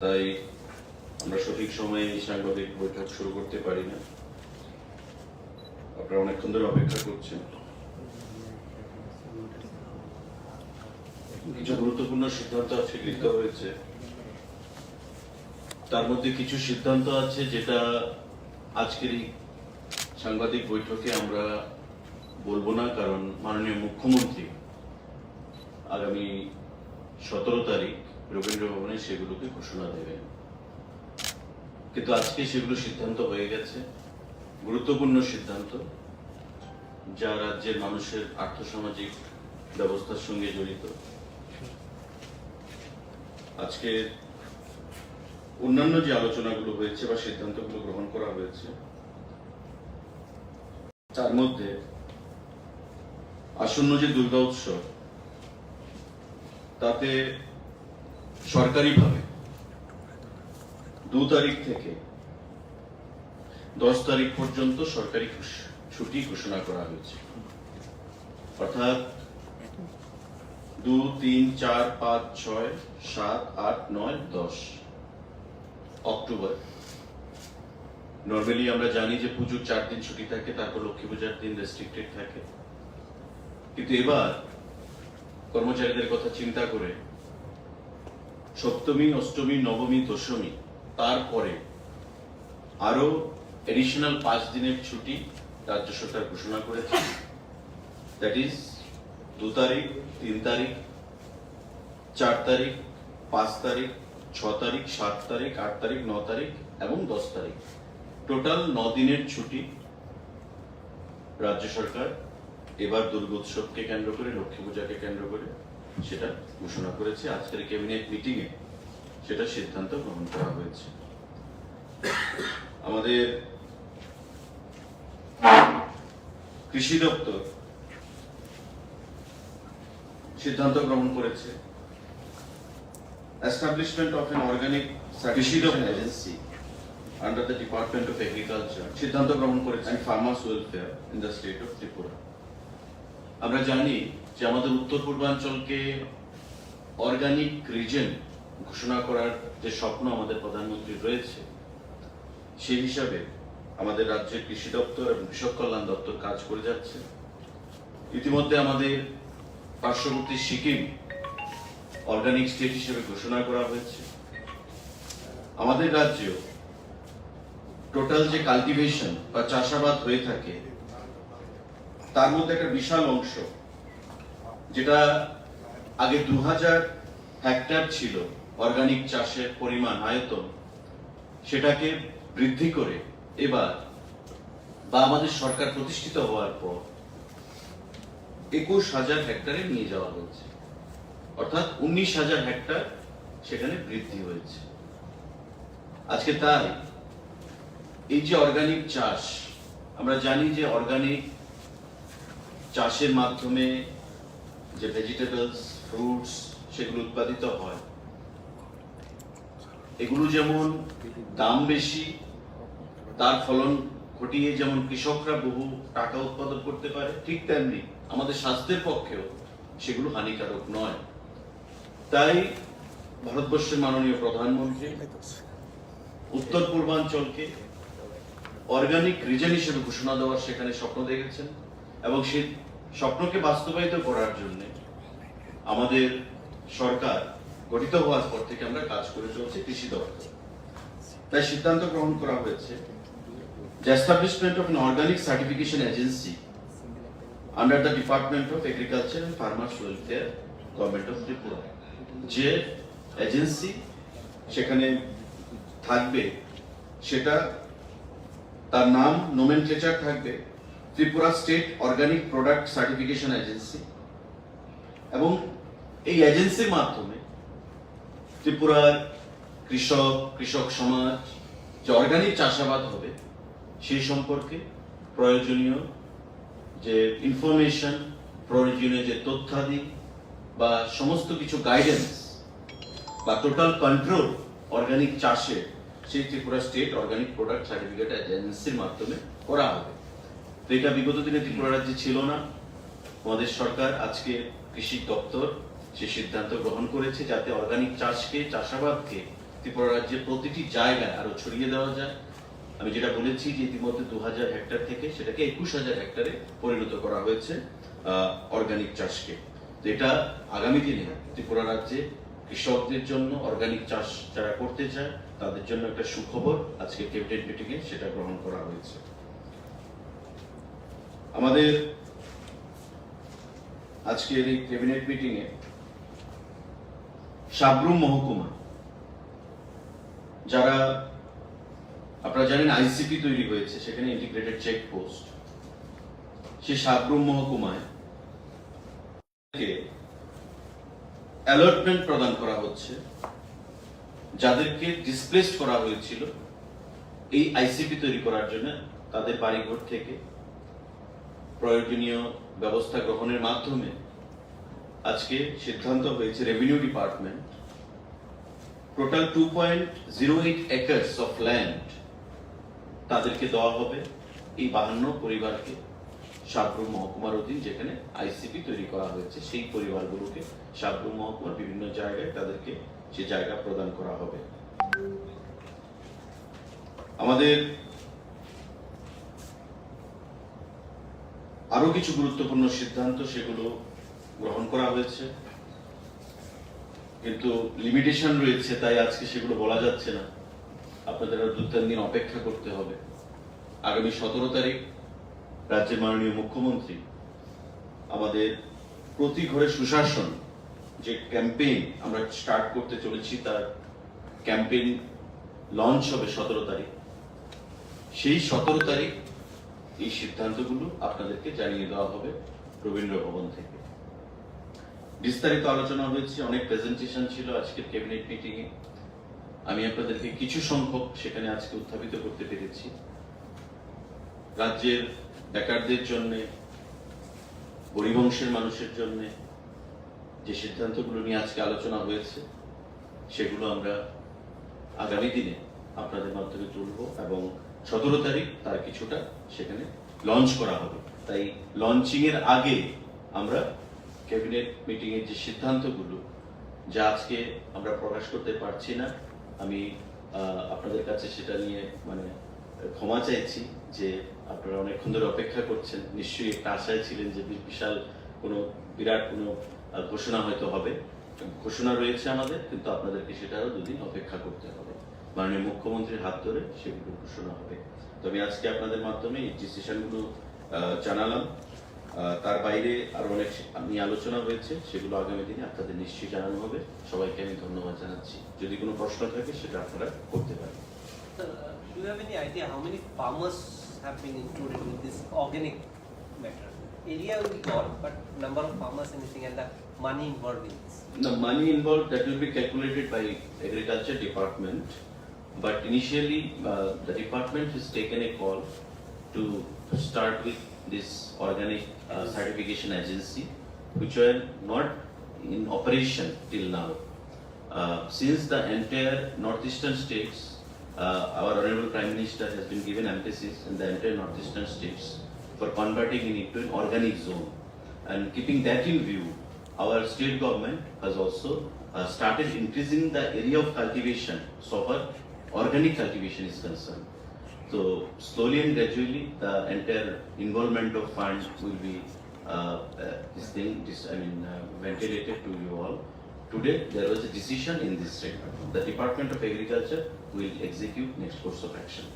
তাই আমরা সঠিক সময়ে এই সাংবাদিক বৈঠক শুরু করতে পারি না। আপনারা অনেকক্ষণ ধরে অপেক্ষা করছেন। কিছু গুরুত্বপূর্ণ সিদ্ধান্ত আজকে গৃহীত হয়েছে। তার মধ্যে কিছু সিদ্ধান্ত আছে যেটা আজকের এই সাংবাদিক বৈঠকে আমরা বলবো না, কারণ মাননীয় মুখ্যমন্ত্রী আগামী 17 তারিখ রবীন্দ্র ভবনে সেগুলোকে ঘোষণা দেবেন। কিন্তু আজকে সেগুলো সিদ্ধান্ত হয়ে গেছে, গুরুত্বপূর্ণ সিদ্ধান্ত যা রাজ্যের মানুষের আর্থসামাজিক ব্যবস্থার সঙ্গে জড়িত। আজকে অন্যান্য যে আলোচনাগুলো হয়েছে বা সিদ্ধান্তগুলো গ্রহণ করা হয়েছে, তার মধ্যে আসন্ন যে দুর্গা উৎসব, তাতে সরকারিভাবে 2 তারিখ থেকে 10 তারিখ পর্যন্ত সরকারি ছুটি ঘোষণা করা হয়েছে। অর্থাৎ 2, 3, 4, 5, 6, 7, 8, 9, 10 অক্টোবর। নর্মালি আমরা জানি যে পুজোর 4 দিন ছুটি থাকে, তারপর লক্ষ্মী পূজার দিন রেস্ট্রিক্টেড থাকে। কিন্তু এবার কর্মচারীদের কথা চিন্তা করে সপ্তমী, অষ্টমী, নবমী, দশমী, তারপরে আরো এডিশনাল 5 দিনের ছুটি রাজ্য সরকার ঘোষণা করেছে। দ্যাট ইজ 2 তারিখ, 3 তারিখ, 4 তারিখ, 5 তারিখ, 6 তারিখ, 7 তারিখ, 8 তারিখ, 9 তারিখ এবং 10 তারিখ। টোটাল 9 দিনের ছুটি রাজ্য সরকার এবার দুর্গোৎসবকে কেন্দ্র করে, লক্ষ্মী পূজাকে কেন্দ্র করে সেটা ঘোষণা করেছে। আজকের ক্যাবিনেট মিটিং এ সেটা সিদ্ধান্ত গ্রহণ করা হয়েছে। আমাদের কৃষি দপ্তর সিদ্ধান্ত গ্রহণ করেছে establishment of an organic certification agency under the department of agriculture সিদ্ধান্ত গ্রহণ করেছে farmers welfare in the state of Tripura. আমরা জানি যে আমাদের উত্তর পূর্বাঞ্চলকে অর্গানিক রিজন ঘোষণা করার যে স্বপ্ন আমাদের প্রধানমন্ত্রীর রয়েছে, সেই হিসাবে আমাদের রাজ্যের কৃষি দপ্তর এবং কৃষক কল্যাণ দপ্তর কাজ করে যাচ্ছে। ইতিমধ্যে আমাদের পার্শ্ববর্তী সিকিম অর্গানিক স্টেট হিসেবে ঘোষণা করা হয়েছে। আমাদের রাজ্যেও টোটাল যে কাল্টিভেশন বা চাষাবাদ হয়ে থাকে, তার মধ্যে একটা বিশাল অংশ, যেটা আগে 2000 হেক্টর ছিল অর্গানিক চাষের পরিমাণ, আয়তন, সেটাকে বৃদ্ধি করে এবার বা আমাদের সরকার প্রতিষ্ঠিত হওয়ার পর 21,000 হেক্টরে নিয়ে যাওয়া হয়েছে। অর্থাৎ 19,000 হেক্টর সেখানে বৃদ্ধি হয়েছে। আজকে তাই এই যে অর্গানিক চাষ, আমরা জানি যে অর্গানিক চাষের মাধ্যমে যে ভেজিটেবলস, ফ্রুটস সেগুলো উৎপাদিত হয়, এগুলো যেমন দাম বেশি, তার ফলন ঘটিয়ে যেমন কৃষকরা বহু টাকা উৎপাদন করতে পারে, ঠিক তেমনি আমাদের স্বাস্থ্যের পক্ষেও সেগুলো হানিকারক নয়। তাই ভারতবর্ষের মাননীয় প্রধানমন্ত্রী উত্তর পূর্বাঞ্চলকে অর্গানিক রিজন হিসেবে ঘোষণা দেওয়ার সেখানে স্বপ্ন দেখেছেন, এবং সেই স্বপ্নকে বাস্তবায়িত করার জন্য আমাদের সরকার গঠিত হওয়ার পর থেকে আমরা কাজ করে চলছি কৃষি দপ্তর। তাই সিদ্ধান্ত গ্রহণ করা হয়েছে যে establishment of an organic certification agency under the department of agriculture and farmers welfare, government of Tripura. যে এজেন্সি সেখানে থাকবে, সেটা তার নাম, নোমেনক্লেচার থাকবে Tripura state organic product certification agency, এবং এই এজেন্সির মাধ্যমে ত্রিপুরার কৃষক সমাজ যে অর্গানিক চাষাবাদ হবে সেই সম্পর্কে প্রয়োজনীয় যে ইনফরমেশন, প্রয়োজনীয় যে তথ্যাদি বা সমস্ত কিছু গাইডেন্স বা টোটাল কন্ট্রোল অর্গানিক চাষে সেই Tripura state organic product certificate এজেন্সির মাধ্যমে করা হবে। তো এটা বিগত দিনে ত্রিপুরা রাজ্যে ছিল না। আমাদের সরকার আজকে কৃষি দপ্তর সে সিদ্ধান্ত গ্রহণ করেছে যাতে অর্গানিক চাষকে, চাষাবাদকে ত্রিপুরা রাজ্যের প্রতিটি জায়গায় আরো ছড়িয়ে দেওয়া যায়। আমি যেটা বলেছি যে ইতিমধ্যে 2000 হেক্টর থেকে সেটাকে 21000 হেক্টরে পরিণত করা হয়েছে অর্গানিক চাষকে। তো এটা আগামী দিনে ত্রিপুরা রাজ্যে কৃষকদের জন্য অর্গানিক চাষ যারা করতে চায় তাদের জন্য একটা সুখবর আজকে ক্যাবিনেট মিটিংয়ে সেটা গ্রহণ করা হয়েছে। আমাদের আজকের এই ক্যাবিনেট মিটিংয়ে সাব্রুম মহকুমা, যারা আপনারা জানেন আইসিপি তৈরি হয়েছে, সেখানে ইন্টিগ্রেটেড চেকপোস্ট, সেই সাব্রুম মহকুমায় অ্যালটমেন্ট প্রদান করা হচ্ছে যাদেরকে ডিসপ্লেসড করা হয়েছিল এই আইসিপি তৈরি করার জন্য। তাদের বাড়িঘর থেকে প্রয়োজনীয় ব্যবস্থা গ্রহণের মাধ্যমে আজকে সিদ্ধান্ত হয়েছে revenue department total 2.08 acres of land তাদেরকে দেওয়া হবে, এই 52 পরিবারকে সাব্রুম মহকুমার অধীন যেখানে আইসিপি তৈরি করা হয়েছে সেই পরিবারগুলোকে সাব্রুম মহকুমার বিভিন্ন জায়গায় তাদেরকে সে জায়গা প্রদান করা হবে। আমাদের আরো কিছু গুরুত্বপূর্ণ সিদ্ধান্ত সেগুলো গ্রহণ করা হয়েছে, কিন্তু লিমিটেশন রয়েছে, তাই আজকে সেগুলো বলা যাচ্ছে না। আপনাদের আরো 2-3 দিন অপেক্ষা করতে হবে। আগামী 17 তারিখ রাজ্যের মাননীয় মুখ্যমন্ত্রী আমাদের প্রতি ঘরে সুশাসন যে ক্যাম্পেইন আমরা স্টার্ট করতে চলেছি, তার ক্যাম্পেইন লঞ্চ হবে 17 তারিখ। সেই 17 তারিখ এই সিদ্ধান্তগুলো আপনাদেরকে জানিয়ে দেওয়া হবে রবীন্দ্র ভবন থেকে। বিস্তারিত আলোচনা হয়েছে, অনেক প্রেজেন্টেশন ছিল আজকের ক্যাবিনেট মিটিং এ। আমি আপনাদেরকে কিছু সংখ্যক সেখানে আজকে উত্থাপিত করতে পেরেছি। রাজ্যের বেকারদের জন্য, গরিবংশের মানুষের জন্য যে সিদ্ধান্তগুলো নিয়ে আজকে আলোচনা হয়েছে সেগুলো আমরা আগামী দিনে আপনাদের মাধ্যমে তুলব এবং 17 তারিখ তার কিছুটা সেখানে লঞ্চ করা হবে। তাই লঞ্চিং এর আগে আমরা ক্যাবিনেট মিটিং এর যে সিদ্ধান্তগুলো যা আজকে আমরা প্রকাশ করতে পারছি না, আমি আপনাদের কাছে সেটা নিয়ে ক্ষমা চাইছি যে আপনারা অনেকক্ষণ ধরে অপেক্ষা করছেন। নিশ্চয়ই একটা আশায় ছিলেন যে বিশাল বিরাট কোনো ঘোষণা হয়তো হবে। ঘোষণা রয়েছে আমাদের, কিন্তু আপনাদেরকে সেটা আরো 2 দিন অপেক্ষা করতে হবে। মাননীয় মুখ্যমন্ত্রীর হাত ধরে সেগুলো ঘোষণা হবে। তো আমি আজকে আপনাদের মাধ্যমে এই ডিসিশনগুলো জানালাম। তার বাইরে আরো অনেক নিয়ে আলোচনা হয়েছে, সেগুলো আগামী দিনে আপনাদের নিশ্চয়ই জানানো হবে। সবাইকে আমি ধন্যবাদ জানাচ্ছি। যদি কোনো প্রশ্ন থাকে সেটা আপনারা করতে পারেন। Do you have any idea how many farmers have been included in this organic matter? Area will be gone, but number of farmers, anything, and the money involved in this? The money involved, that will be calculated by Agriculture Department, but initially the department has taken a call to start with this organic certification agency, which were not in operation till now. Since the entire northeastern states, our Honorable Prime Minister has been given emphasis in the entire northeastern states for converting it into an organic zone. And keeping that in view, our state government has also started increasing the area of cultivation so far organic cultivation is concerned. So slowly and gradually the entire involvement of funds will be ventilated to you all. Today there was a decision in this segment. The Department of Agriculture will execute next course of action.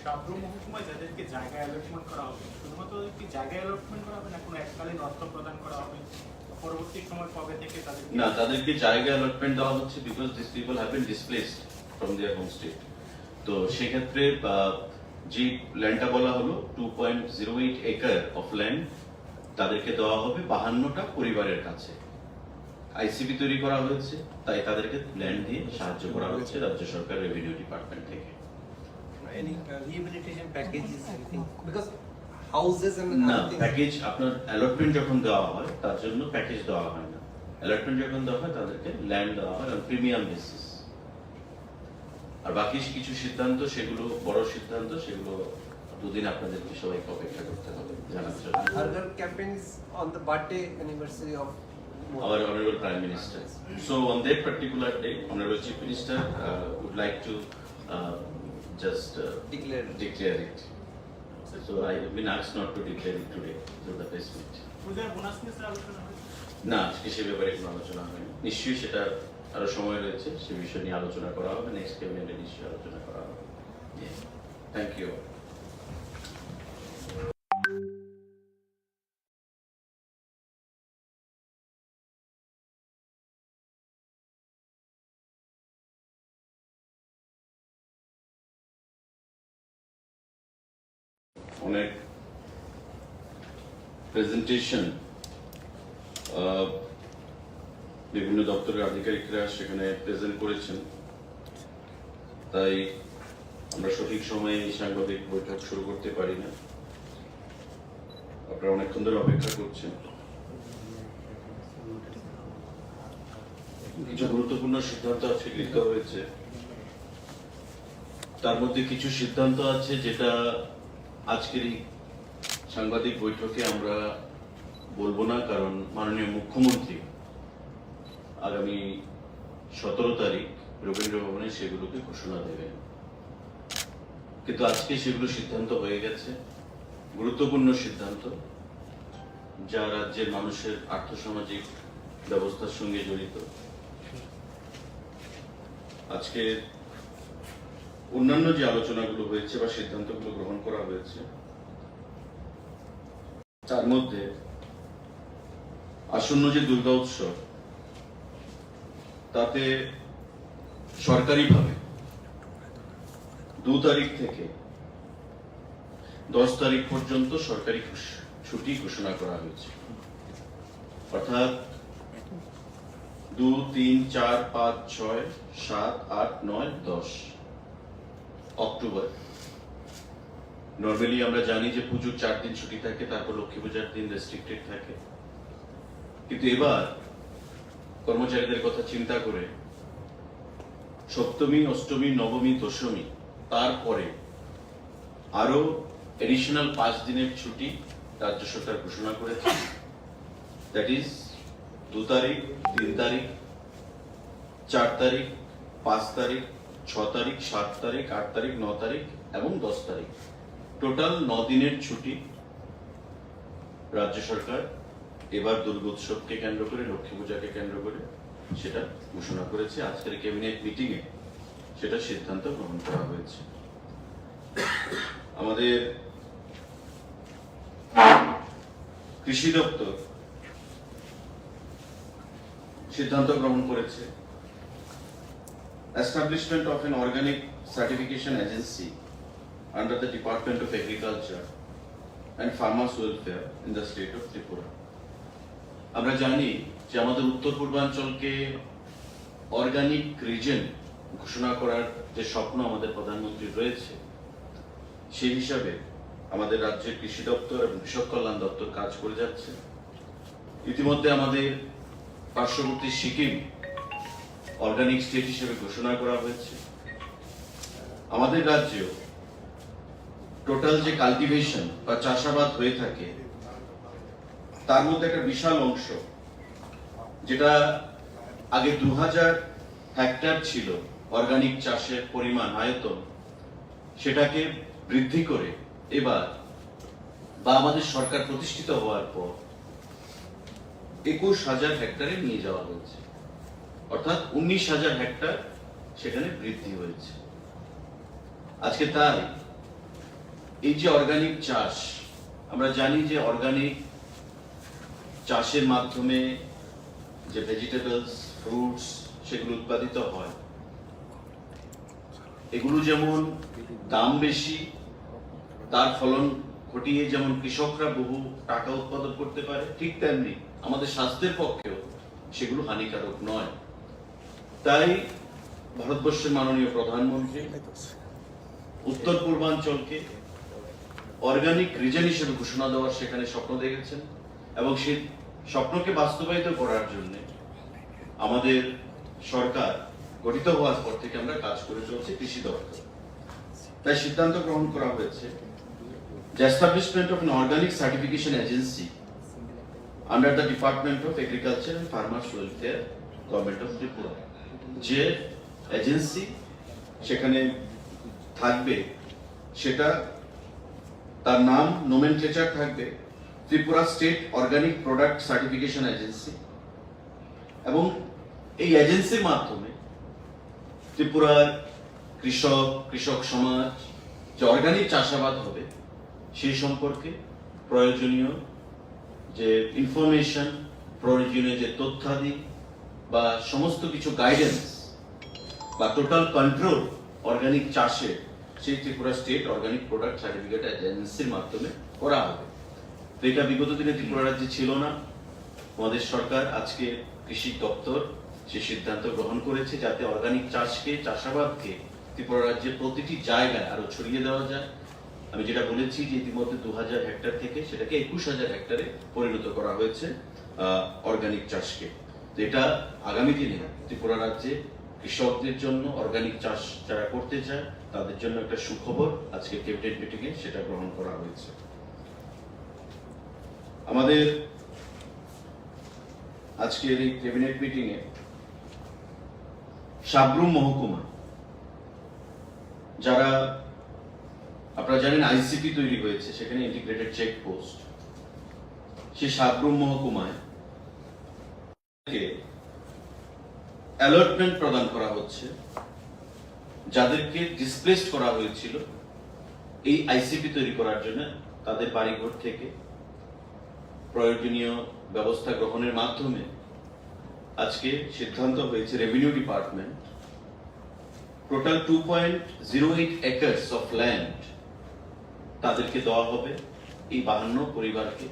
Sabroom মহকুমায় যাদেরকে জায়গা allotment করা হবে, শুধুমাত্র কি জায়গা allotment করা হবে না কোনো এককালীন অর্থ প্রদান করা হবে? পরবর্তী সময় কবে থেকে তাদেরকে জায়গা অ্যালটমেন্ট দেওয়া হচ্ছে because this people have been displaced from their home state. তো সেই ক্ষেত্রে যে ল্যান্ডটা বলা হলো 2.08 একর অফ ল্যান্ড তাদেরকে দেওয়া হবে 52টা পরিবারের কাছে। আইসিপি তৈরি করা হয়েছে, তাই তাদেরকে ল্যান্ড দিয়ে সাহায্য করা হচ্ছে রাজ্য সরকার রেভিনিউ ডিপার্টমেন্ট থেকে। Any rehabilitation packages, anything? Because houses and না, other things. প্যাকেজ আপনার অ্যালটমেন্ট যখন দেওয়া হয় তার জন্য প্যাকেজ দেওয়া হয় না। অ্যালটমেন্ট যখন দেওয়া হয় তাদেরকে ল্যান্ড দেওয়া হয় অন প্রিমিয়াম বেসিস। আর বাকি কিছু সিদ্ধান্ত, সেগুলো বড় সিদ্ধান্ত, সেগুলো 2 দিন আপনাদেরকে সবাইকে অপেক্ষা করতে হবে জানার জন্য। Our campaign is on the birthday anniversary of our Honorable Prime Minister. So on that particular day, Honorable Chief Minister would like to just declare it. So I have been asked not to declare it today through the press meet. পূজার bonus নিয়ে sir আলোচনা হয়েছে? না, আজকে সে ব্যাপারে কোনো আলোচনা হয়নি। নিশ্চয়ই সেটা আরো সময় রয়েছে, সে বিষয় নিয়ে আলোচনা করা হবে, নেক্সট ক্যাবিনেটে নিশ্চয়ই আলোচনা করা হবে। Thank you. অনেক প্রেজেন্টেশন বিভিন্ন দপ্তরের আধিকারিকরা সেখানে প্রেজেন্ট করেছেন, তাই আমরা সঠিক সময়ে এই সাংবাদিক বৈঠক শুরু করতে পারি না। আপনারা অনেকক্ষণ ধরে অপেক্ষা করছেন। কিছু গুরুত্বপূর্ণ সিদ্ধান্ত আজকে গৃহীত হয়েছে, তার মধ্যে কিছু সিদ্ধান্ত আছে যেটা আজকের এই সাংবাদিক বৈঠকে আমরা বলবো না, কারণ মাননীয় মুখ্যমন্ত্রী আগামী 17 তারিখ রবীন্দ্র ভবনে সেগুলোকে ঘোষণা দেবেন। কিন্তু আজকে সেগুলো সিদ্ধান্ত হয়ে গেছে, গুরুত্বপূর্ণ সিদ্ধান্ত যা রাজ্যের মানুষের আর্থসামাজিক ব্যবস্থার সঙ্গে জড়িত। আজকে অন্যান্য যে আলোচনাগুলো হয়েছে বা সিদ্ধান্তগুলো গ্রহণ করা হয়েছে, তার মধ্যে আসন্ন যে দুর্গা উৎসব, তাতে সরকারিভাবে 2 তারিখ থেকে 10 তারিখ পর্যন্ত সরকারি ছুটি ঘোষণা করা হয়েছে। অর্থাৎ 2, 3, 4, 5, 6, 7, 8, 9, 10 অক্টোবর। নর্মালি আমরা জানি যে পুজোর 4 দিন ছুটি থাকে, তারপর লক্ষ্মী পূজার দিন রেস্ট্রিক্টেড থাকে, কিন্তু এবার কর্মচারীদের কথা চিন্তা করে সপ্তমী, অষ্টমী, নবমী, দশমী, তারপরে আরো এডিশনাল 5 দিনের ছুটি রাজ্য সরকার ঘোষণা করেছে। দ্যাট ইজ 2 তারিখ, 3 তারিখ, 4 তারিখ, 5 তারিখ, 6 তারিখ, 7 তারিখ, 8 তারিখ, 9 তারিখ এবং 10 তারিখ, টোটাল 9 দিনের ছুটি রাজ্য সরকার এবার দুর্গোৎসবকে কেন্দ্র করে, লক্ষ্মী পূজাকে কেন্দ্র করে সেটা ঘোষণা করেছে। আজকের ক্যাবিনেট মিটিং এ সেটা সিদ্ধান্ত গ্রহণ করা হয়েছে। আমাদের কৃষি দপ্তর সিদ্ধান্ত গ্রহণ করেছে establishment of an organic certification agency under the Department of Agriculture and Farmers Welfare in the state of Tripura. আমরা জানি যে আমাদের উত্তর পূর্বাঞ্চলকে অর্গানিক রিজন ঘোষণা করার যে স্বপ্ন আমাদের প্রধানমন্ত্রীর রয়েছে, সেই হিসাবে আমাদের রাজ্যের কৃষি দপ্তর এবং কৃষক কল্যাণ দপ্তর কাজ করে যাচ্ছে। ইতিমধ্যে আমাদের পার্শ্ববর্তী সিকিম অর্গানিক স্টেট হিসেবে ঘোষণা করা হয়েছে। আমাদের রাজ্যেও টোটাল যে কাল্টিভেশন বা চাষাবাদ হয়ে থাকে, তার মধ্যে একটা বিশাল অংশ, যেটা আগে 2000 হেক্টর ছিল অর্গানিক চাষের পরিমাণ, আয়তন, সেটাকে বৃদ্ধি করে এবার বা আমাদের সরকার প্রতিষ্ঠিত হওয়ার পর 21,000 হেক্টরে নিয়ে যাওয়া হয়েছে। অর্থাৎ 19,000 হেক্টর সেখানে বৃদ্ধি হয়েছে। আজকে তাই এই যে অর্গানিক চাষ, আমরা জানি যে অর্গানিক চাষের মাধ্যমে যে ভেজিটেবলস, ফ্রুটস সেগুলো উৎপাদিত হয়, এগুলো যেমন দাম বেশি, তার ফলন ঘটিয়ে যেমন কৃষকরা বহু টাকা উৎপাদন করতে পারে, ঠিক তেমনি আমাদের স্বাস্থ্যের পক্ষেও সেগুলো হানিকারক নয়। তাই ভারতবর্ষের মাননীয় প্রধানমন্ত্রী উত্তর পূর্বাঞ্চলকে অর্গানিক রিজন হিসেবে ঘোষণা দেওয়ার সেখানে স্বপ্ন দেখেছেন, এবং সেই স্বপ্নকে বাস্তবায়িত করার জন্য আমাদের সরকার গঠিত হওয়ার পর থেকে আমরা কাজ করে চলছি কৃষি দপ্তর। তাই সিদ্ধান্ত গ্রহণ করা হয়েছে যে establishment of an organic certification agency under the Department of Agriculture and Farmers Welfare, Government of Tripura. যে এজেন্সি সেখানে থাকবে সেটা তার নাম নোমেনক্লেচার থাকবে Tripura state organic product certification agency, এবং এই এজেন্সির মাধ্যমে ত্রিপুরার কৃষক সমাজ যে অর্গানিক চাষাবাদ হবে সেই সম্পর্কে প্রয়োজনীয় যে ইনফরমেশন, প্রয়োজনীয় যে তথ্যাদি বা সমস্ত কিছু গাইডেন্স বা টোটাল কন্ট্রোল অর্গানিক চাষে সেই Tripura state organic product certificate এজেন্সির মাধ্যমে করা হবে। তো এটা বিগত দিনে ত্রিপুরা রাজ্যে ছিল না। আমাদের সরকার আজকে কৃষি দপ্তর সে সিদ্ধান্ত গ্রহণ করেছে যাতে অর্গানিক চাষকে, চাষাবাদকে ত্রিপুরা রাজ্যের প্রতিটি জায়গায় আরো ছড়িয়ে দেওয়া যায়। আমি যেটা বলেছি যে ইতিমধ্যে 2000 হেক্টর থেকে সেটাকে 21000 হেক্টরে পরিণত করা হয়েছে অর্গানিক চাষকে। তো এটা আগামী দিনে ত্রিপুরা রাজ্যে কৃষকদের জন্য, অর্গানিক চাষ যারা করতে চায় তাদের জন্য একটা সুখবর আজকে ক্যাবিনেট মিটিংয়ে সেটা গ্রহণ করা হয়েছে। আমাদের আজকের এই ক্যাবিনেট মিটিংয়ে সাব্রুম মহকুমা, যারা আপনারা জানেন আইসিপি তৈরি হয়েছে, সেখানে ইন্টিগ্রেটেড চেকপোস্ট, সেই সাব্রুম মহকুমায় অ্যালটমেন্ট প্রদান করা হচ্ছে যাদেরকে ডিসপ্লেসড করা হয়েছিল এই আইসিপি তৈরি করার জন্য। তাদের বাড়িঘর থেকে প্রয়োজনীয় ব্যবস্থা গ্রহণের মাধ্যমে আজকে সিদ্ধান্ত হয়েছে revenue department total 2.08 acres of land তাদেরকে দেওয়া হবে, এই 52 পরিবারকে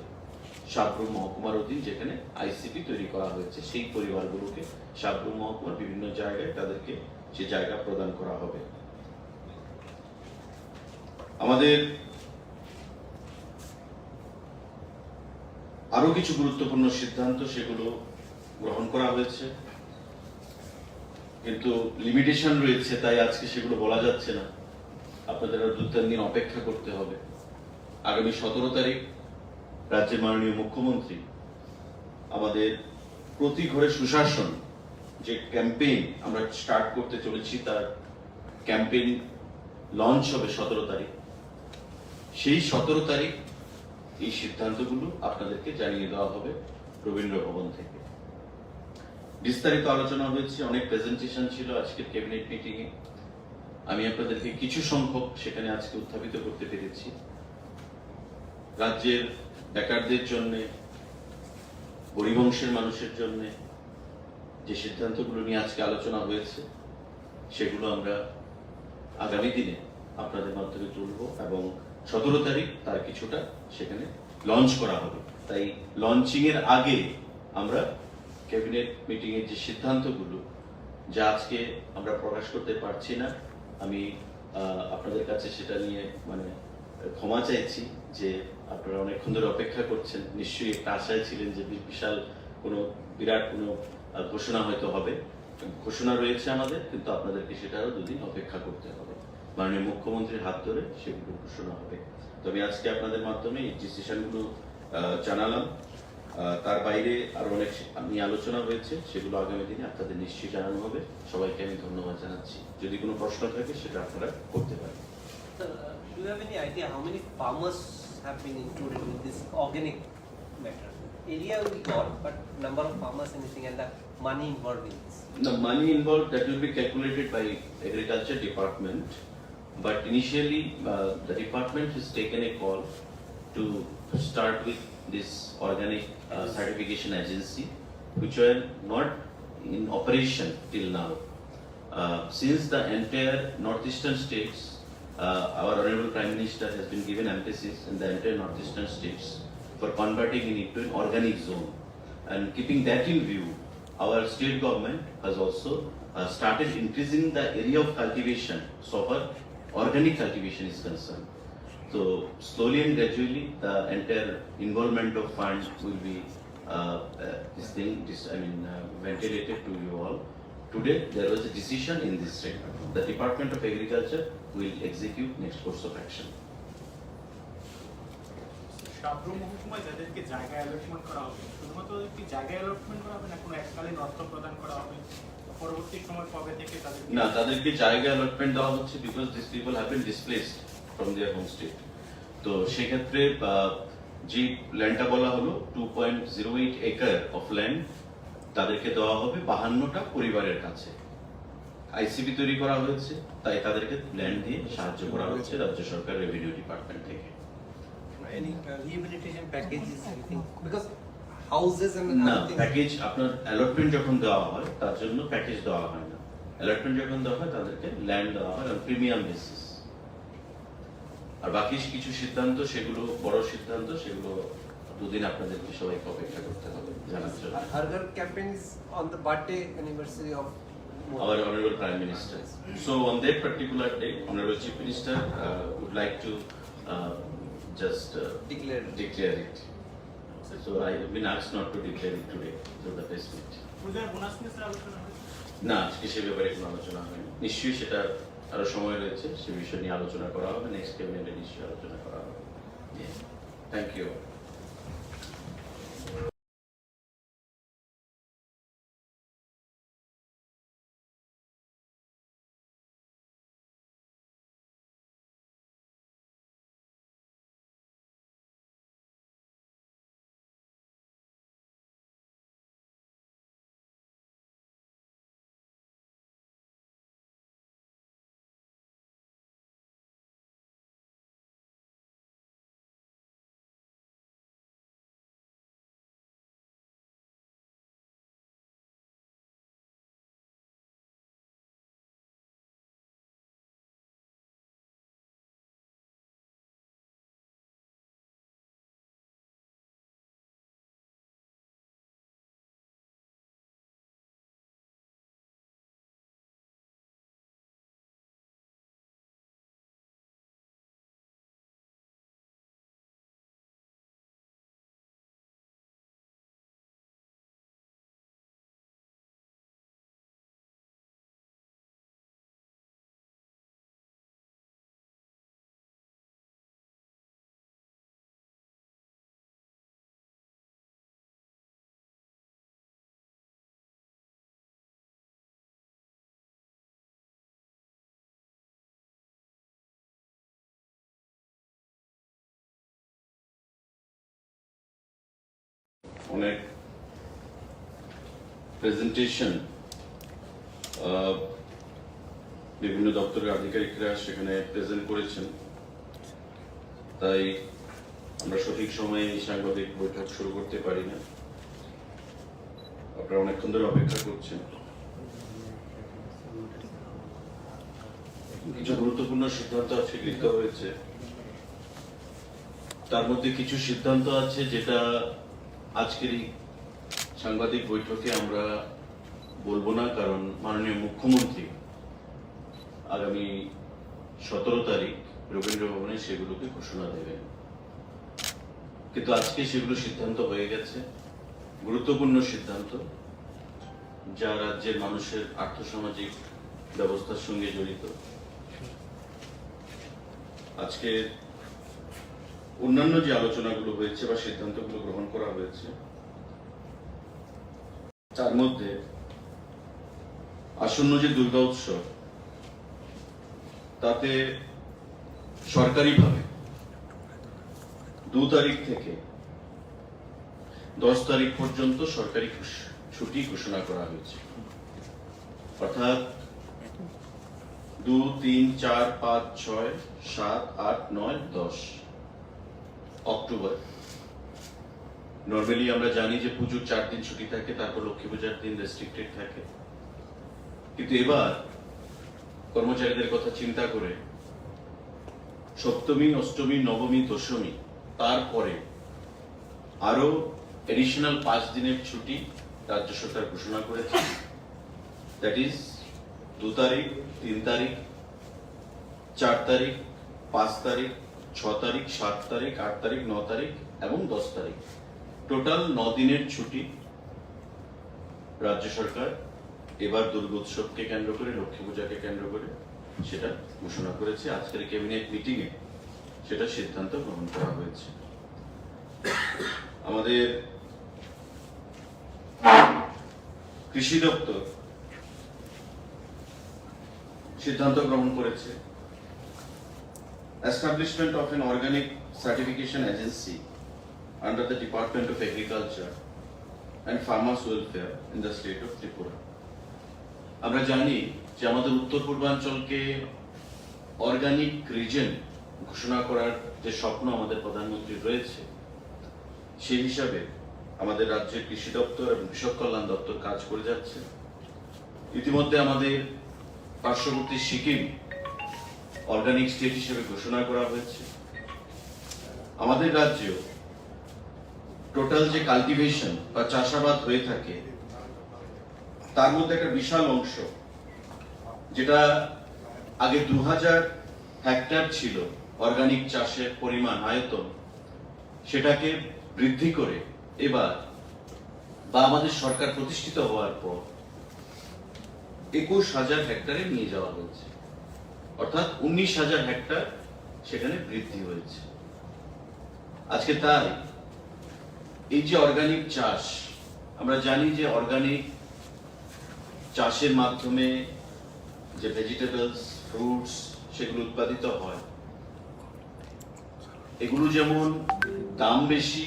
সাব্রুম মহকুমার অধীন যেখানে আইসিপি তৈরি করা হয়েছে সেই পরিবারগুলোকে সাব্রুম মহকুমার বিভিন্ন জায়গায় তাদেরকে সে জায়গা প্রদান করা হবে। আমাদের আরো কিছু গুরুত্বপূর্ণ সিদ্ধান্ত সেগুলো গ্রহণ করা হয়েছে, কিন্তু লিমিটেশন রয়েছে, তাই আজকে সেগুলো বলা যাচ্ছে না। আপনাদের আরো 2-3 দিন অপেক্ষা করতে হবে। আগামী 17 তারিখ রাজ্যের মাননীয় মুখ্যমন্ত্রী আমাদের প্রতি ঘরে সুশাসন যে ক্যাম্পেইন আমরা স্টার্ট করতে চলেছি, তার ক্যাম্পেইন লঞ্চ হবে 17 তারিখ। সেই 17 তারিখ এই সিদ্ধান্তগুলো আপনাদেরকে জানিয়ে দেওয়া হবে রবীন্দ্র ভবন থেকে। বিস্তারিত আলোচনা হয়েছে, অনেক প্রেজেন্টেশন ছিল আজকের ক্যাবিনেট মিটিং এ। আমি আপনাদেরকে কিছু সংখ্যক সেখানে আজকে উত্থাপিত করতে পেরেছি। রাজ্যের বেকারদের জন্য, গরিবংশের মানুষের জন্য যে সিদ্ধান্তগুলো নিয়ে আজকে আলোচনা হয়েছে সেগুলো আমরা আগামী দিনে আপনাদের মাধ্যমে তুলব এবং 17 তারিখ তার কিছুটা সেখানে লঞ্চ করা হবে। তাই লঞ্চিং এর আগে আমরা ক্যাবিনেট মিটিং এর যে সিদ্ধান্তগুলো যা আজকে আমরা প্রকাশ করতে পারছি না, আমি আপনাদের কাছে সেটা নিয়ে ক্ষমা চাইছি যে আপনারা অনেকক্ষণ ধরে অপেক্ষা করছেন। নিশ্চয়ই একটা আশায় ছিলেন যে বিশাল বিরাট কোনো ঘোষণা হয়তো হবে। ঘোষণা রয়েছে আমাদের, কিন্তু আপনাদেরকে সেটা আরো 2 দিন অপেক্ষা করতে হবে। মাননীয় মুখ্যমন্ত্রীর হাত ধরে সেগুলো ঘোষণা হবে। তবে আজকে আপনাদের মাধ্যমে এই ডিসিশনগুলো জানালাম। তার বাইরে আরো অনেক নিয়ে আলোচনা হয়েছে, সেগুলো আগামী দিনে আপনাদের নিশ্চয়ই জানানো হবে। সবাইকে আমি ধন্যবাদ জানাচ্ছি। যদি কোনো প্রশ্ন থাকে সেটা আপনারা করতে পারেন। Do you have any idea how many farmers have been included in this organic matter? Area will be gone, but number of farmers, anything, and the money involved in this? The money involved, that will be calculated by Agriculture Department, but initially the department has taken a call to start with this organic certification agency, which were not in operation till now. Since the entire northeastern states, our Honorable Prime Minister has been given emphasis in the entire northeastern states for converting it into an organic zone. And keeping that in view, our state government has also started increasing the area of cultivation so far organic cultivation is concerned. So slowly and gradually the entire involvement of funds will be ventilated to you all. Today there was a decision in this segment. The Department of Agriculture will execute next course of action. Sabroom মহকুমায় যাদেরকে জায়গা allotment করা হবে শুধুমাত্র কি জায়গা allotment করা হবে না কোনো এককালীন অর্থ প্রদান করা হবে পরবর্তী সময় কবে থেকে তাদের না, তাদেরকে জায়গা অ্যালটমেন্ট দেওয়া হচ্ছে because this people have been displaced from their home state. তো সেক্ষেত্রে যে ল্যান্ডটা বলা হলো 2.08 একর অফ ল্যান্ড তাদেরকে দেওয়া হবে 52টা পরিবারের কাছে। আইসিবি তৈরি করা হয়েছে, তাই তাদেরকে ল্যান্ড দিয়ে সাহায্য করা হচ্ছে রাজ্য সরকার রেভিনিউ ডিপার্টমেন্ট থেকে। Any rehabilitation packages, anything? Because houses and না, other things. প্যাকেজ আপনার অ্যালটমেন্ট যখন দেওয়া হয় তার জন্য প্যাকেজ দেওয়া হয় না। অ্যালটমেন্ট যখন দেওয়া হয় তাদেরকে ল্যান্ড দেওয়া হয় প্রিমিয়াম বেসিস। আর বাকি কিছু সিদ্ধান্ত, সেগুলো বড় সিদ্ধান্ত, সেগুলো দুদিন আপনাদেরকে সবাইকে অপেক্ষা করতে হবে জানার জন্য। Har Ghar campaign is on the birthday anniversary of Our Honorable Prime Minister. So on that particular day, Honorable Chief Minister would like to just declare it. So I have been asked not to declare it today through the press meet. পূজার bonus নিয়ে sir আলোচনা হয়েছে? না, আজকে সে ব্যাপারে কোনো আলোচনা হয়নি। নিশ্চয়ই সেটা আরো সময় রয়েছে, সে বিষয় নিয়ে আলোচনা করা হবে, নেক্সট ক্যাবিনেটে নিশ্চয়ই আলোচনা করা হবে। Thank you. অনেক প্রেজেন্টেশন বিভিন্ন দপ্তরের আধিকারিকরা সেখানে প্রেজেন্ট করেছেন, তাই আমরা সঠিক সময়ে এই সাংবাদিক বৈঠক শুরু করতে পারি না। আপনারা অনেকক্ষণ ধরে অপেক্ষা করছেন। কিছু গুরুত্বপূর্ণ সিদ্ধান্ত আজকে গৃহীত হয়েছে, তার মধ্যে কিছু সিদ্ধান্ত আছে যেটা আজকের এই সাংবাদিক বৈঠকে আমরা বলবো না, কারণ মাননীয় মুখ্যমন্ত্রী আগামী 17 তারিখ রবীন্দ্র ভবনে সেগুলোকে ঘোষণা দেবেন। কিন্তু আজকে সেগুলো সিদ্ধান্ত হয়ে গেছে, গুরুত্বপূর্ণ সিদ্ধান্ত যা রাজ্যের মানুষের আর্থসামাজিক ব্যবস্থার সঙ্গে জড়িত। আজকে অন্যান্য যে আলোচনাগুলো হয়েছে বা সিদ্ধান্তগুলো গ্রহণ করা হয়েছে তার মধ্যে আসন্ন যে দুর্গা উৎসব, তাতে সরকারিভাবে 2 তারিখ থেকে 10 তারিখ পর্যন্ত সরকারি ছুটি ঘোষণা করা হয়েছে। অর্থাৎ 2, 3, 4, 5, 6, 7, 8, 9, 10 অক্টোবর। নর্মালি আমরা জানি যে পুজোর 4 দিন ছুটি থাকে, তারপর লক্ষ্মী পূজার দিন রেস্ট্রিক্টেড থাকে, কিন্তু এবার কর্মচারীদের কথা চিন্তা করে সপ্তমী, অষ্টমী, নবমী, দশমী, তারপরে আরো এডিশনাল 5 দিনের ছুটি রাজ্য সরকার ঘোষণা করেছে। দ্যাট ইজ 2 তারিখ, 3 তারিখ, 4 তারিখ, 5 তারিখ, 6 তারিখ, 7 তারিখ, 8 তারিখ, 9 তারিখ এবং 10 তারিখ, টোটাল 9 দিনের ছুটি রাজ্য সরকার এবার দুর্গোৎসবকে কেন্দ্র করে, লক্ষ্মী পূজাকে কেন্দ্র করে সেটা ঘোষণা করেছে। আজকের ক্যাবিনেট মিটিং এ সেটা সিদ্ধান্ত গ্রহণ করা হয়েছে। আমাদের কৃষি দপ্তর সিদ্ধান্ত গ্রহণ করেছে establishment of an organic certification agency under the Department of Agriculture and Farmers Welfare in the state of Tripura. আমরা জানি যে আমাদের উত্তর পূর্বাঞ্চলকে অর্গানিক রিজন ঘোষণা করার যে স্বপ্ন আমাদের প্রধানমন্ত্রীর রয়েছে, সেই হিসাবে আমাদের রাজ্যের কৃষি দপ্তর এবং কৃষক কল্যাণ দপ্তর কাজ করে যাচ্ছে। ইতিমধ্যে আমাদের পার্শ্ববর্তী সিকিম অর্গানিক স্টেট হিসেবে ঘোষণা করা হয়েছে। আমাদের রাজ্যেও টোটাল যে কাল্টিভেশন বা চাষাবাদ হয়ে থাকে তার মধ্যে একটা বিশাল অংশ, যেটা আগে 2000 হেক্টর ছিল অর্গানিক চাষের পরিমাণ আয়তন, সেটাকে বৃদ্ধি করে এবার বা আমাদের সরকার প্রতিষ্ঠিত হওয়ার পর 21,000 হেক্টরে নিয়ে যাওয়া হয়েছে, অর্থাৎ 19,000 হেক্টর সেখানে বৃদ্ধি হয়েছে। আজকে তাই এই যে অর্গানিক চাষ, আমরা জানি যে অর্গানিক চাষের মাধ্যমে যে ভেজিটেবলস, ফ্রুটস সেগুলো উৎপাদিত হয়, এগুলো যেমন দাম বেশি,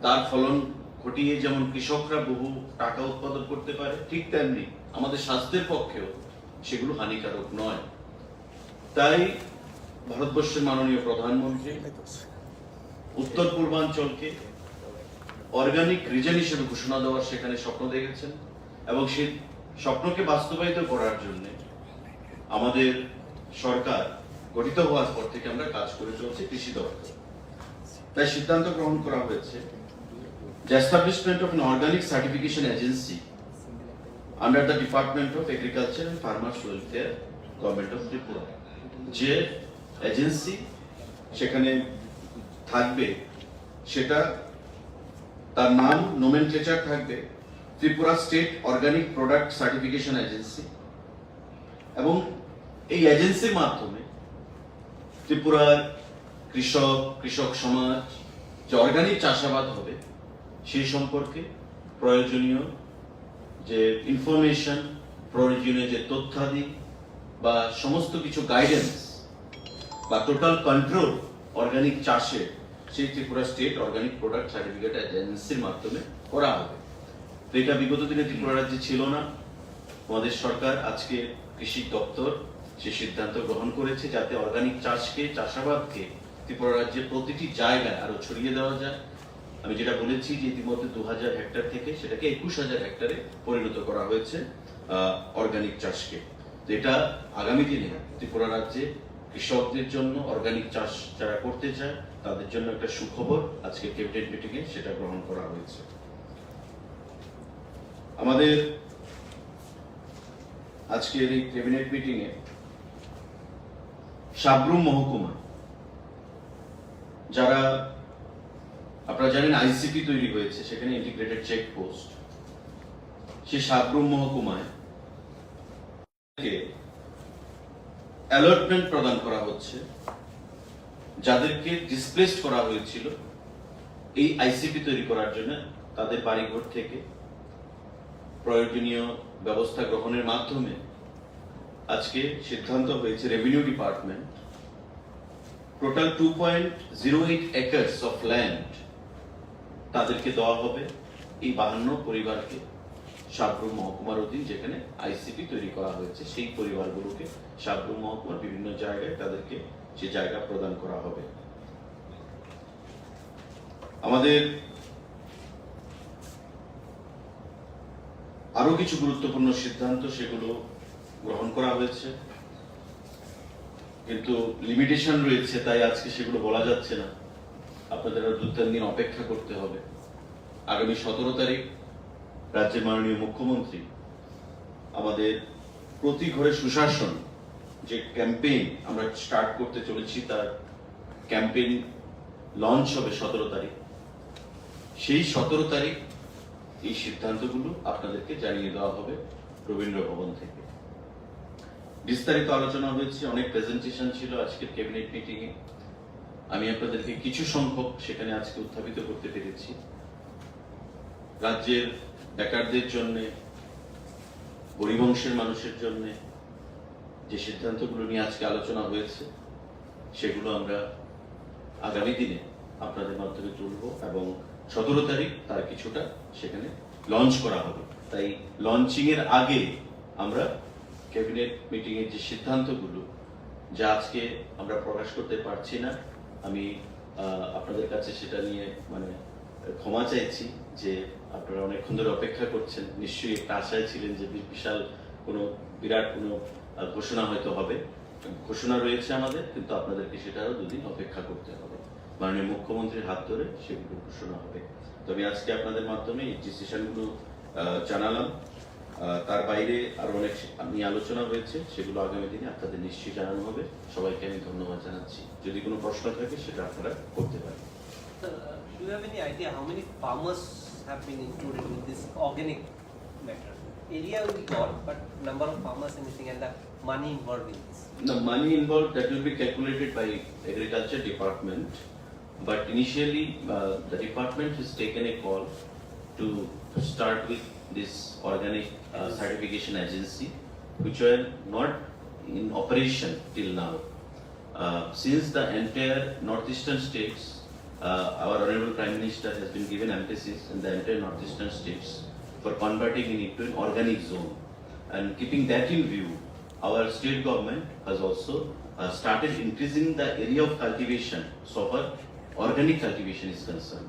তার ফলন ঘটিয়ে যেমন কৃষকরা বহু টাকা উৎপাদন করতে পারে, ঠিক তেমনি আমাদের স্বাস্থ্যের পক্ষেও সেগুলো হানিকারক নয়। তাই ভারতবর্ষের মাননীয় প্রধানমন্ত্রী উত্তর পূর্বাঞ্চলকে অর্গানিক রিজন হিসেবে ঘোষণা দেওয়ার সেখানে স্বপ্ন দেখেছেন, এবং সেই স্বপ্নকে বাস্তবায়িত করার জন্য আমাদের সরকার গঠিত হওয়ার পর থেকে আমরা কাজ করে চলছি কৃষি দপ্তর। তাই সিদ্ধান্ত গ্রহণ করা হয়েছে যে establishment of an organic certification agency under the Department of Agriculture and Farmers Welfare, Government of Tripura, যে এজেন্সি সেখানে থাকবে সেটা তার নাম নোমেনক্লেচার থাকবে Tripura state organic product certification agency, এবং এই এজেন্সির মাধ্যমে ত্রিপুরার কৃষক সমাজ যে অর্গানিক চাষাবাদ হবে সেই সম্পর্কে প্রয়োজনীয় যে ইনফরমেশন, প্রয়োজনীয় যে তথ্যাদি বা সমস্ত কিছু গাইডেন্স বা টোটাল কন্ট্রোল অর্গানিক চাষে সেই Tripura state organic product certificate এজেন্সির মাধ্যমে করা হবে। তো এটা বিগত দিনে ত্রিপুরা রাজ্যে ছিল না। আমাদের সরকার আজকে কৃষি দপ্তর সে সিদ্ধান্ত গ্রহণ করেছে যাতে অর্গানিক চাষকে, চাষাবাদকে ত্রিপুরা রাজ্যের প্রতিটি জায়গায় আরো ছড়িয়ে দেওয়া যায়। আমি যেটা বলেছি যে ইতিমধ্যে 2000 হেক্টর থেকে সেটাকে 21,000 হেক্টরে পরিণত করা হয়েছে অর্গানিক চাষকে। তো এটা আগামী দিনে ত্রিপুরা রাজ্যে কৃষকদের জন্য, অর্গানিক চাষ যারা করতে চায় তাদের জন্য একটা সুখবর আজকে ক্যাবিনেট মিটিং এ সেটা গ্রহণ করা হয়েছে। আমাদের আজকের এই ক্যাবিনেট মিটিং এ সাবরুম মহকুমা, যারা আপনারা জানেন আইসিপি তৈরি হয়েছে, সেখানে ইন্টিগ্রেটেড চেকপোস্ট, সেই সাবরুম মহকুমায় অ্যালটমেন্ট প্রদান করা হচ্ছে যাদেরকে ডিসপ্লেসড করা হয়েছিল এই আইসিপি তৈরি করার জন্য। তাদের বাড়িঘর থেকে প্রয়োজনীয় ব্যবস্থা গ্রহণের মাধ্যমে আজকে সিদ্ধান্ত হয়েছে revenue department total 2.08 acres of land তাদেরকে দেওয়া হবে, এই 52 পরিবারকে সাবরুম মহকুমার অধীন যেখানে আইসিপি তৈরি করা হয়েছে সেই পরিবারগুলোকে সাবরুম মহকুমার বিভিন্ন জায়গায় তাদেরকে সে জায়গা প্রদান করা হবে। আমাদের আরো কিছু গুরুত্বপূর্ণ সিদ্ধান্ত সেগুলো গ্রহণ করা হয়েছে, কিন্তু লিমিটেশন রয়েছে, তাই আজকে সেগুলো বলা যাচ্ছে না। আপনাদের আর 2-3 দিন অপেক্ষা করতে হবে। আগামী 17 তারিখ রাজ্যের মাননীয় মুখ্যমন্ত্রী আমাদের প্রতি ঘরে সুশাসন যে ক্যাম্পেইন আমরা স্টার্ট করতে চলেছি, তার ক্যাম্পেইন লঞ্চ হবে 17 তারিখ। সেই 17 তারিখ এই সিদ্ধান্তগুলো আপনাদেরকে জানিয়ে দেওয়া হবে রবীন্দ্র ভবন থেকে। বিস্তারিত আলোচনা হয়েছে, অনেক প্রেজেন্টেশন ছিল আজকের ক্যাবিনেট মিটিং এ। আমি আপনাদেরকে কিছু সংখ্যক সেখানে আজকে উত্থাপিত করতে পেরেছি। রাজ্যের বেকারদের জন্য, গরিবংশের মানুষের জন্য যে সিদ্ধান্তগুলো নিয়ে আজকে আলোচনা হয়েছে সেগুলো আমরা আগামী দিনে আপনাদের মাধ্যমে তুলব এবং 17 তারিখ তার কিছুটা সেখানে লঞ্চ করা হবে। তাই লঞ্চিং এর আগে আমরা ক্যাবিনেট মিটিং এর যে সিদ্ধান্তগুলো যা আজকে আমরা প্রকাশ করতে পারছি না, আমি আপনাদের কাছে সেটা নিয়ে ক্ষমা চাইছি যে আপনারা অনেকক্ষণ ধরে অপেক্ষা করছেন। নিশ্চয়ই একটা আশায় ছিলেন যে বিশাল বিরাট কোনো ঘোষণা হয়তো হবে। ঘোষণা রয়েছে আমাদের, কিন্তু আপনাদেরকে সেটা আরো 2 দিন অপেক্ষা করতে হবে। মাননীয় মুখ্যমন্ত্রীর হাত ধরে সেগুলো ঘোষণা হবে। তো আমি আজকে আপনাদের মাধ্যমে এই ডিসিশনগুলো জানালাম। তার বাইরে আরো অনেক নিয়ে আলোচনা হয়েছে, সেগুলো আগামী দিনে আপনাদের নিশ্চয়ই জানানো হবে। সবাইকে আমি ধন্যবাদ জানাচ্ছি। যদি কোনো প্রশ্ন থাকে সেটা আপনারা করতে পারেন। Do you have any idea how many farmers have been included in this organic matter? Area will be gone, but number of farmers, anything, and the money involved in this? The money involved, that will be calculated by Agriculture Department, but initially the department has taken a call to start with this organic certification agency, which were not in operation till now. Since the entire northeastern states, our Honorable Prime Minister has been given emphasis in the entire northeastern states for converting it into an organic zone. And keeping that in view, our state government has also started increasing the area of cultivation so far organic cultivation is concerned.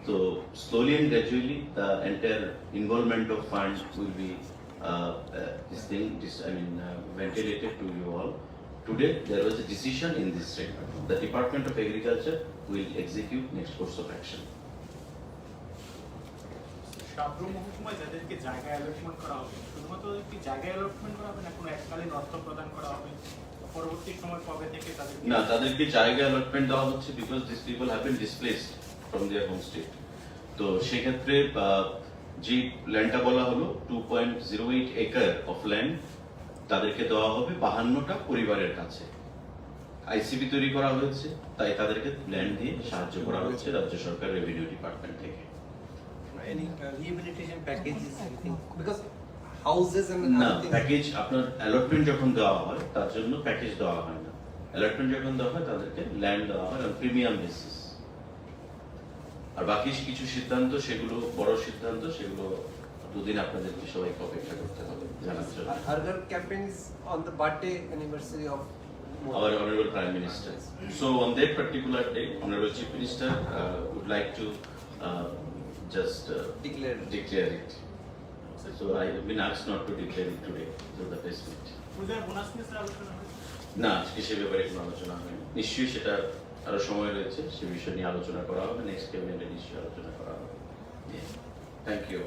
So slowly and gradually the entire involvement of funds will be ventilated to you all. Today there was a decision in this segment. The Department of Agriculture will execute next course of action. Sabroom মহকুমায় যাদেরকে জায়গা allotment করা হবে, শুধুমাত্র কি জায়গা allotment করা হবে না কোনো এককালীন অর্থ প্রদান করা হবে? পরবর্তী সময় কবে থেকে তাদেরকে? না, তাদেরকে জায়গা অ্যালটমেন্ট দেওয়া হচ্ছে because this people have been displaced from their home state. তো সেই ক্ষেত্রে যে ল্যান্ডটা বলা হলো 2.08 একর অফ ল্যান্ড তাদেরকে দেওয়া হবে 52টা পরিবারের কাছে। আইসিবি তৈরি করা হয়েছে, তাই তাদেরকে ল্যান্ড দিয়ে সাহায্য করা হচ্ছে রাজ্য সরকার রেভিনিউ ডিপার্টমেন্ট থেকে। Any rehabilitation packages, anything? Because houses and না, other things. প্যাকেজ আপনার অ্যালটমেন্ট যখন দেওয়া হয় তার জন্য প্যাকেজ দেওয়া হয় না। অ্যালটমেন্ট যখন দেওয়া হয় তাদেরকে ল্যান্ড দেওয়া হয় প্রিমিয়াম বেসিস। আর বাকি কিছু সিদ্ধান্ত, সেগুলো বড় সিদ্ধান্ত, সেগুলো 2 দিন আপনাদেরকে সবাইকে অপেক্ষা করতে হবে জানার জন্য। Harghar campaign is on the birthday anniversary of Our Honorable Prime Minister. So on that particular day, Honorable Chief Minister would like to just declare it. So I have been asked not to declare it today through the press meet. পূজার bonus নিয়ে আলোচনা হয়েছে? না, আজকে সে ব্যাপারে কোনো আলোচনা হয়নি। নিশ্চয়ই সেটা আরো সময় রয়েছে, সে বিষয় নিয়ে আলোচনা করা হবে, নেক্সট ক্যাবিনেটে নিশ্চয়ই আলোচনা করা হবে। Thank you.